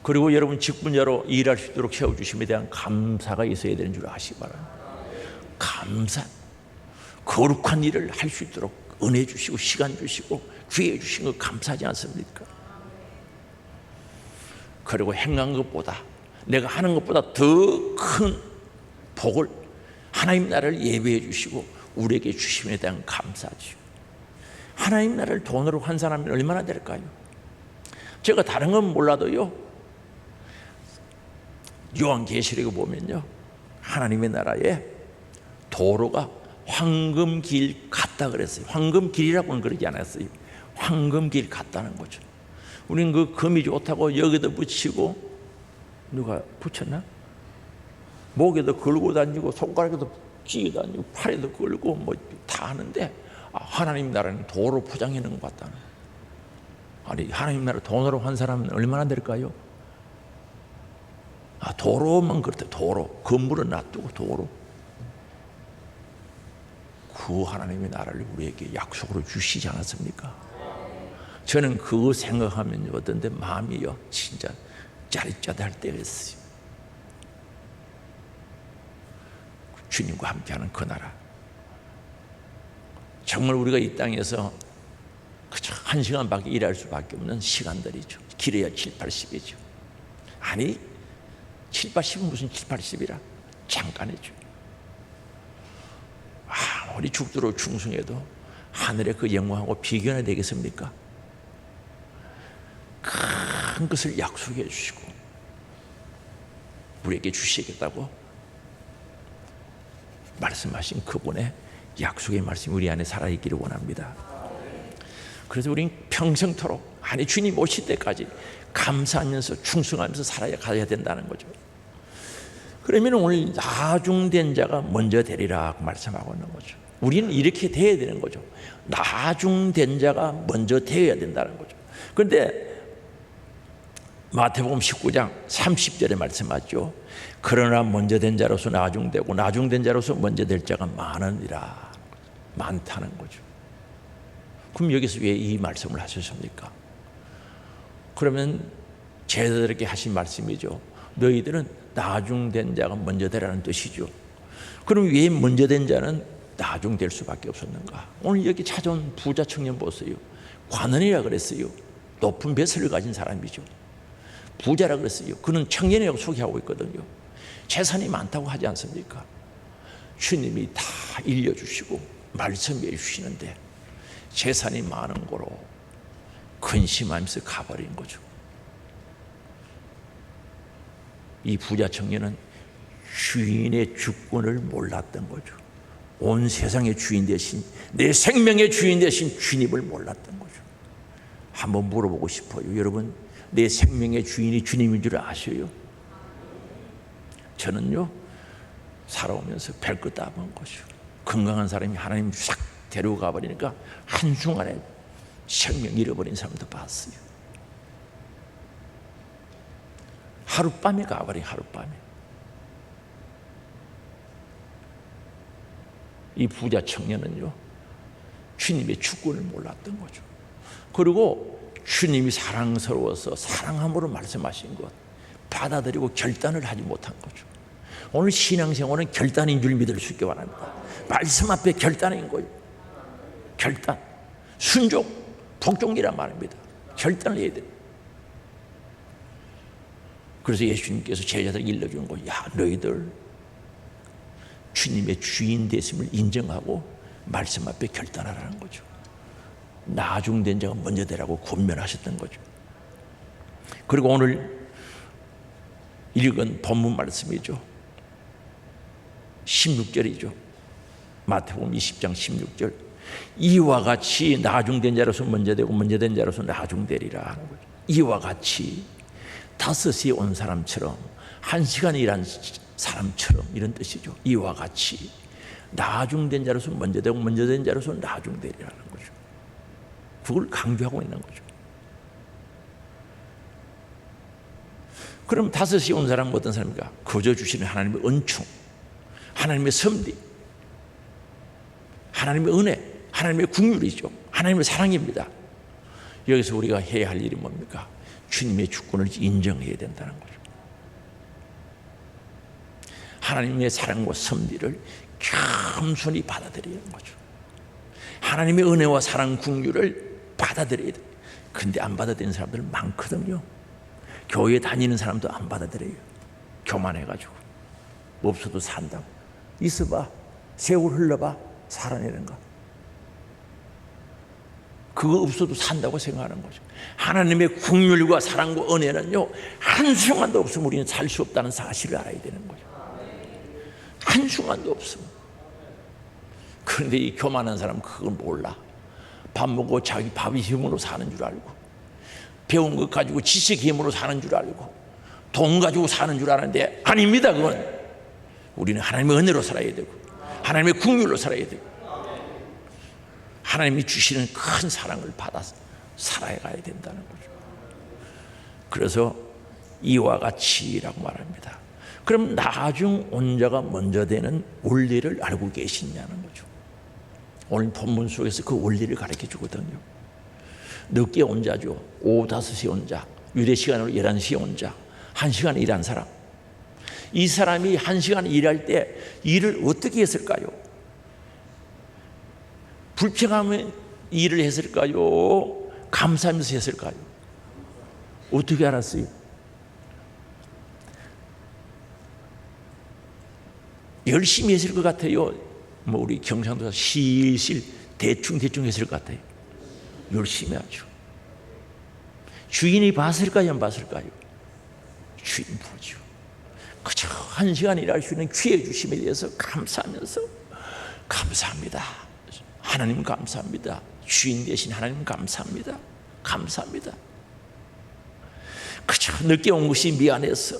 그리고 여러분 직분자로 일할 수 있도록 세워주심에 대한 감사가 있어야 되는 줄 아시기 바랍니다. 감사. 거룩한 일을 할 수 있도록 은혜 주시고 시간 주시고 기회 주신 거 감사하지 않습니까? 그리고 행한 것보다, 내가 하는 것보다 더 큰 복을 하나님 나라를 예배해 주시고 우리에게 주심에 대한 감사죠. 하나님 나라를 돈으로 환산하면 얼마나 될까요? 제가 다른 건 몰라도요, 요한계시록에 보면요, 하나님의 나라에 도로가 황금길 같다 그랬어요. 황금길이라고는 그러지 않았어요. 황금길 같다는 거죠. 우리는 그 금이 좋다고 여기도 붙이고, 누가 붙였나? 목에도 걸고 다니고 손가락에도 쥐어 다니고 팔에도 걸고 뭐 다 하는데, 하나님 나라는 도로 포장해 놓은 것 같다는. 아니, 하나님 나라 돈으로 환산하면 얼마나 될까요? 도로만 그렇대. 도로. 건물은 놔두고 도로. 그 하나님의 나라를 우리에게 약속으로 주시지 않았습니까? 저는 그거 생각하면 어떤데 마음이요, 진짜 짜릿짜릿할 때가 있어요. 주님과 함께하는 그 나라. 정말 우리가 이 땅에서 그저 1시간밖에 일할 수밖에 없는 시간들이죠. 길어야 7, 80이죠. 아니, 7, 80은 무슨 7, 80이라 잠깐이죠. 아무리 죽도록 충성해도 하늘의 그 영광하고 비교나 되겠습니까? 큰 것을 약속해 주시고 우리에게 주시겠다고 말씀하신 그분의 약속의 말씀이 우리 안에 살아있기를 원합니다. 그래서 우리는 평생토록, 아니 주님 오실 때까지 감사하면서 충성하면서 살아가야 된다는 거죠. 그러면 오늘 나중된 자가 먼저 되리라 말씀하고 있는 거죠. 우리는 이렇게 돼야 되는 거죠. 나중된 자가 먼저 되어야 된다는 거죠. 그런데 마태복음 19장 30절에 말씀하죠. 그러나 먼저 된 자로서 나중되고 나중된 자로서 먼저 될 자가 많으니라. 많다는 거죠. 그럼 여기서 왜 이 말씀을 하셨습니까? 그러면 제자들에게 하신 말씀이죠. 너희들은 나중된 자가 먼저 되라는 뜻이죠. 그럼 왜 먼저 된 자는 나중될 수밖에 없었는가? 오늘 여기 찾아온 부자 청년 보세요. 관원이라 그랬어요. 높은 벼슬을 가진 사람이죠. 부자라 그랬어요. 그는 청년이라고 소개하고 있거든요. 재산이 많다고 하지 않습니까? 주님이 다 일려주시고 말씀해 주시는데 재산이 많은 거로 근심하면서 가버린 거죠. 이 부자 청년은 주인의 주권을 몰랐던 거죠. 온 세상의 주인 대신, 내 생명의 주인 대신 주님을 몰랐던 거죠. 한번 물어보고 싶어요. 여러분, 내 생명의 주인이 주님인 줄 아셔요? 저는요, 살아오면서 별것 다 본 거죠. 건강한 사람이 하나님 싹 데려가 버리니까 한순간에 생명 잃어버린 사람도 봤어요. 하룻밤에 가버린, 하룻밤에. 이 부자 청년은요, 주님의 주권을 몰랐던 거죠. 그리고 주님이 사랑스러워서 사랑함으로 말씀하신 것 받아들이고 결단을 하지 못한 거죠. 오늘 신앙생활은 결단인 줄 믿을 수 있게 바랍니다. 말씀 앞에 결단인 거예요. 결단, 순종, 복종이란 말입니다. 결단을 해야 돼요. 그래서 예수님께서 제자들 일러주는 거예요. 야, 너희들 주님의 주인 되심을 인정하고 말씀 앞에 결단하라는 거죠. 나중된 자가 먼저 되라고 권면하셨던 거죠. 그리고 오늘 읽은 본문 말씀이죠. 16절이죠. 마태복음 20장 16절. 이와 같이 나중된 자로서 먼저 되고 먼저 된 자로서 나중되리라 하는 거죠. 이와 같이 5시에 온 사람처럼 1시간 일한 사람처럼 이런 뜻이죠. 이와 같이 나중된 자로서 먼저 되고 먼저 된 자로서 나중되리라는 거죠. 그걸 강조하고 있는 거죠. 그럼 5시에 온 사람은 어떤 사람입니까? 거저 주시는 하나님의 은총, 하나님의 섭리, 하나님의 은혜, 하나님의 국률이죠. 하나님의 사랑입니다. 여기서 우리가 해야 할 일이 뭡니까? 주님의 주권을 인정해야 된다는 거죠. 하나님의 사랑과 섭리를 겸손히 받아들이는 거죠. 하나님의 은혜와 사랑, 국률을 받아들여야 돼요. 근데 안 받아들이는 사람들 많거든요. 교회 다니는 사람도 안 받아들여요. 교만해가지고. 없어도 산다고. 있어봐. 세월 흘러봐. 살아내는가. 그거 없어도 산다고 생각하는 거죠. 하나님의 국률과 사랑과 은혜는요, 한순간도 없으면 우리는 살 수 없다는 사실을 알아야 되는 거죠. 한순간도 없으면. 그런데 이 교만한 사람은 그걸 몰라. 밥 먹고 자기 밥이 힘으로 사는 줄 알고, 배운 것 가지고 지식 힘으로 사는 줄 알고, 돈 가지고 사는 줄 아는데 아닙니다. 그건 우리는 하나님의 은혜로 살아야 되고, 하나님의 국률로 살아야 되고, 하나님이 주시는 큰 사랑을 받아서 살아가야 된다는 거죠. 그래서 이와 같이라고 말합니다. 그럼 나중 온 자가 먼저 되는 원리를 알고 계시냐는 거죠. 오늘 본문 속에서 그 원리를 가르쳐 주거든요. 늦게 온 자죠. 오후 5시에 온 자, 유대 시간으로 11시에 온 자, 1시간 일한 사람. 이 사람이 1시간 일할 때 일을 어떻게 했을까요? 불평하면 일을 했을까요? 감사하면서 했을까요? 어떻게 알았어요? 열심히 했을 것 같아요. 뭐 우리 경상도에서 실실 대충 했을 것 같아요. 열심히 하죠. 주인이 봤을까요? 안 봤을까요? 주인 보죠. 그저 1시간 일할 수 있는 기회 주심에 대해서 감사하면서 감사합니다. 하나님 감사합니다. 주인 되신 하나님 감사합니다. 감사합니다. 그저 늦게 온 것이 미안해서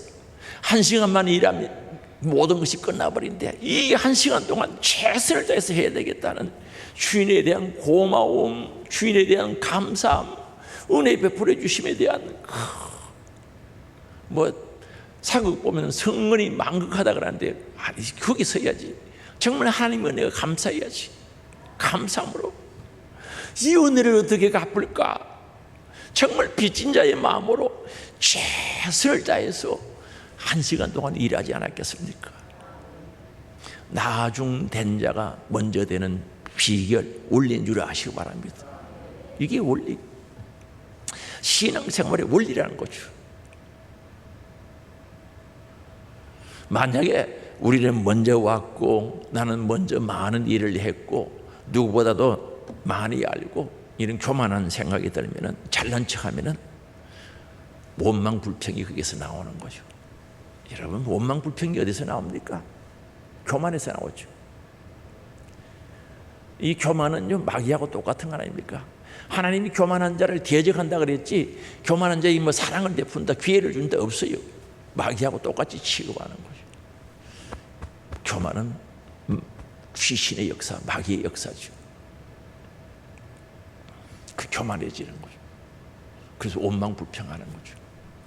1시간만 일하면 모든 것이 끝나버린데 이 1시간 동안 최선을 다해서 해야 되겠다는 주인에 대한 고마움, 주인에 대한 감사함, 은혜 베풀어 주심에 대한 사극 보면 성은이 만극하다 그러는데 아니 거기 서야지. 정말 하나님의 은혜가 감사해야지. 감사함으로 이 은혜를 어떻게 갚을까? 정말 빚진 자의 마음으로 최선을 다해서 1시간 동안 일하지 않았겠습니까? 나중 된 자가 먼저 되는 비결, 원리인 줄 아시기 바랍니다. 이게 원리, 신앙생활의 원리라는 거죠. 만약에 우리는 먼저 왔고 나는 먼저 많은 일을 했고 누구보다도 많이 알고 이런 교만한 생각이 들면 잘난 척하면 원망 불평이 거기서 나오는 거죠. 여러분 원망 불평이 어디서 나옵니까? 교만에서 나오죠. 이 교만은요 마귀하고 똑같은 거 아닙니까? 하나님이 교만한 자를 대적한다 그랬지 교만한 자의 사랑을 베푼다 기회를 준다 없어요. 마귀하고 똑같이 취급하는 거죠. 교만은 귀신의 역사, 마귀의 역사죠. 그 교만해지는 거죠. 그래서 원망불평하는 거죠.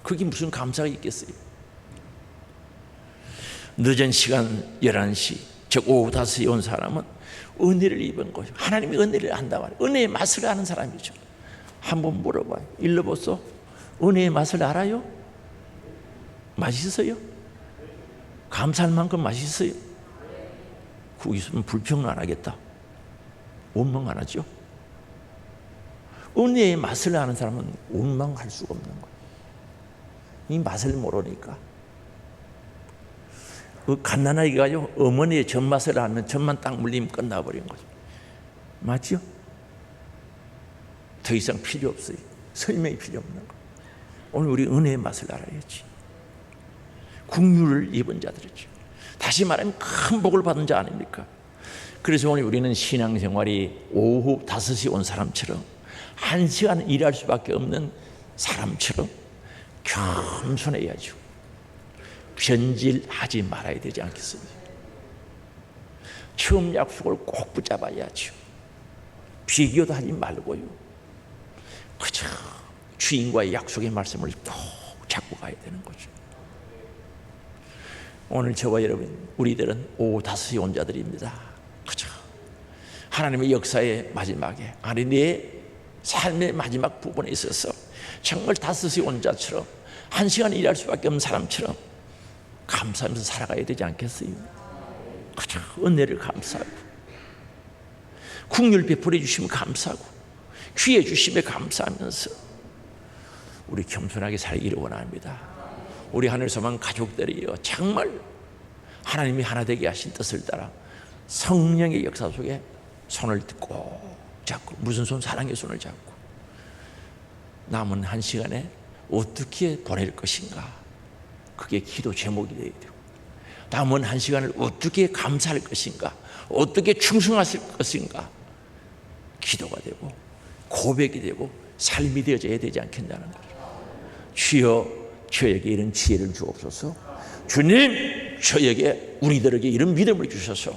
그게 무슨 감사가 있겠어요? 늦은 시간 11시, 즉 오후 5시에 온 사람은 은혜를 입은 거죠. 하나님이 은혜를 한다 말이에요. 은혜의 맛을 아는 사람이죠. 한번 물어봐요. 일러보소. 은혜의 맛을 알아요? 맛있어요? 감사할 만큼 맛있어요? 그거 있으면 불평은 안 하겠다. 원망 안 하죠. 은혜의 맛을 아는 사람은 원망할 수가 없는 거예요. 이 맛을 모르니까. 그 갓난아기가요 어머니의 젖맛을 알면 젖만 딱 물리면 끝나버린 거죠. 맞죠? 더 이상 필요 없어요. 설명이 필요 없는 거예요. 오늘 우리 은혜의 맛을 알아야지. 국률을 입은 자들이죠. 다시 말하면 큰 복을 받은 자 아닙니까? 그래서 오늘 우리는 신앙생활이 오후 5시 온 사람처럼 1시간 일할 수밖에 없는 사람처럼 겸손해야죠. 변질하지 말아야 되지 않겠습니까? 처음 약속을 꼭 붙잡아야죠. 비교도 하지 말고요. 그저 주인과의 약속의 말씀을 꼭 잡고 가야 되는 거죠. 오늘 저와 여러분, 우리들은 오후 5시 온 자들입니다. 그저 하나님의 역사의 마지막에, 아니 내 삶의 마지막 부분에 있어서 정말 5시 온 자처럼 1시간 일할 수밖에 없는 사람처럼 감사하면서 살아가야 되지 않겠어요? 그저 은혜를 감사하고, 국률 베풀어 주시면 감사하고, 귀해 주심에 감사하면서 우리 겸손하게 살기를 원합니다. 우리 하늘소망 가족들이요, 정말 하나님이 하나 되게 하신 뜻을 따라 성령의 역사 속에 손을 꼭 잡고, 무슨 손? 사랑의 손을 잡고 남은 1시간에 어떻게 보낼 것인가, 그게 기도 제목이 되어야 되고, 남은 1시간을 어떻게 감사할 것인가, 어떻게 충성하실 것인가, 기도가 되고 고백이 되고 삶이 되어져야 되지 않겠냐는 거죠. 주여 저에게 이런 지혜를 주옵소서. 주님 저에게, 우리들에게 이런 믿음을 주셔서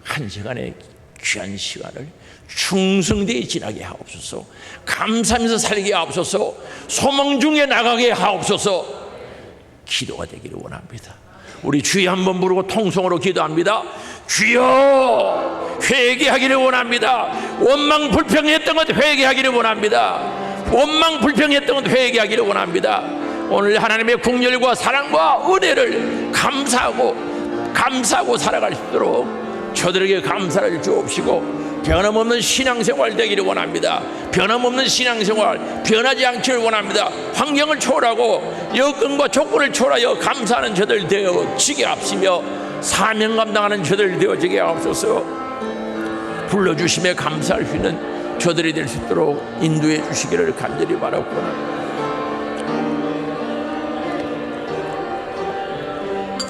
1시간의 귀한 시간을 충성되이 지나게 하옵소서. 감사하면서 살게 하옵소서. 소망 중에 나가게 하옵소서. 기도가 되기를 원합니다. 우리 주여 한번 부르고 통성으로 기도합니다. 주여 회개하기를 원합니다. 원망 불평했던 것 회개하기를 원합니다. 원망 불평했던 것 회개하기를 원합니다. 오늘 하나님의 긍휼과 사랑과 은혜를 감사하고 살아갈 수 있도록 저들에게 감사를 주옵시고, 변함없는 신앙생활 되기를 원합니다. 변함없는 신앙생활, 변하지 않기를 원합니다. 환경을 초월하고 여건과 조건을 초월하여 감사하는 저들 되어지게 하시며, 사명 감당하는 저들 되어지게 하옵소서. 불러주심에 감사할 수 있는 저들이 될 수 있도록 인도해 주시기를 간절히 바라고,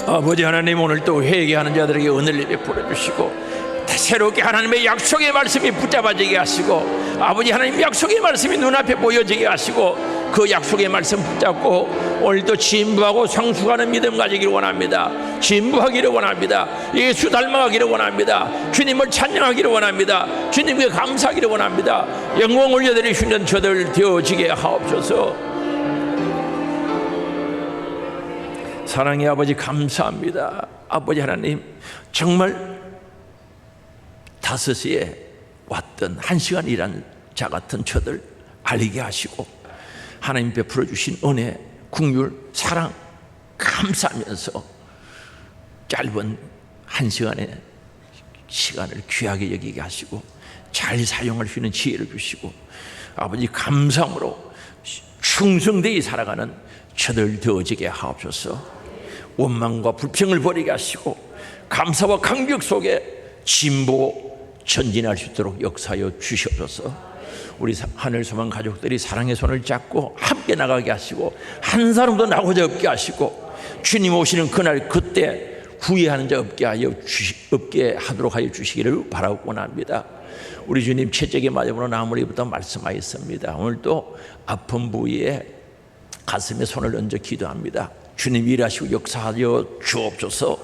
아버지 하나님, 오늘 또 회개하는 자들에게 은혜를 베풀어 주시고, 새롭게 하나님의 약속의 말씀이 붙잡아지게 하시고, 아버지 하나님 약속의 말씀이 눈앞에 보여지게 하시고, 그 약속의 말씀 붙잡고 오늘도 진부하고 성숙하는 믿음 가지기를 원합니다. 진부하기를 원합니다. 예수 닮아가기를 원합니다. 주님을 찬양하기를 원합니다. 주님께 감사하기를 원합니다. 영광 올려드리시는 저들 되어지게 하옵소서. 사랑의 아버지 감사합니다. 아버지 하나님, 정말 5시에 왔던 1시간 일한 자 같은 저들 알리게 하시고, 하나님 베풀어 주신 은혜, 긍휼, 사랑 감사하면서 짧은 1시간의 시간을 귀하게 여기게 하시고 잘 사용할 수 있는 지혜를 주시고, 아버지 감사함으로 충성되이 살아가는 저들 되어지게 하옵소서. 원망과 불평을 버리게 하시고 감사와 감격 속에 진보 전진할 수 있도록 역사하여 주시옵소서. 우리 하늘소망 가족들이 사랑의 손을 잡고 함께 나가게 하시고, 한 사람도 나고자 없게 하시고, 주님 오시는 그날 그때 후회하는 자 없게 하도록 하여 주시기를 바라고 원합니다. 우리 주님 채찍의 마음으로 나무리부터 말씀하였습니다. 오늘도 아픈 부위에 가슴에 손을 얹어 기도합니다. 주님 일하시고 역사하여 주옵소서.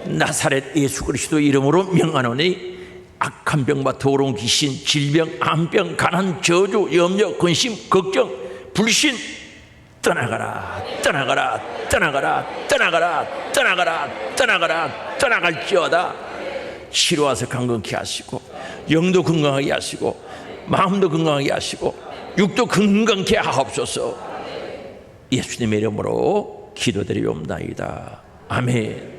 나사렛 예수 그리스도 이름으로 명하노니 악한 병과 더러운 귀신, 질병, 암병, 가난, 저주, 염려, 근심, 걱정, 불신 떠나가라, 떠나가라, 떠나가라, 떠나가라, 떠나가라, 떠나가라, 떠나갈지어다. 치료하사 건강케 하시고, 영도 건강하게 하시고, 마음도 건강하게 하시고, 육도 건강케 하옵소서. 예수님의 이름으로 기도드리옵나이다. 아멘.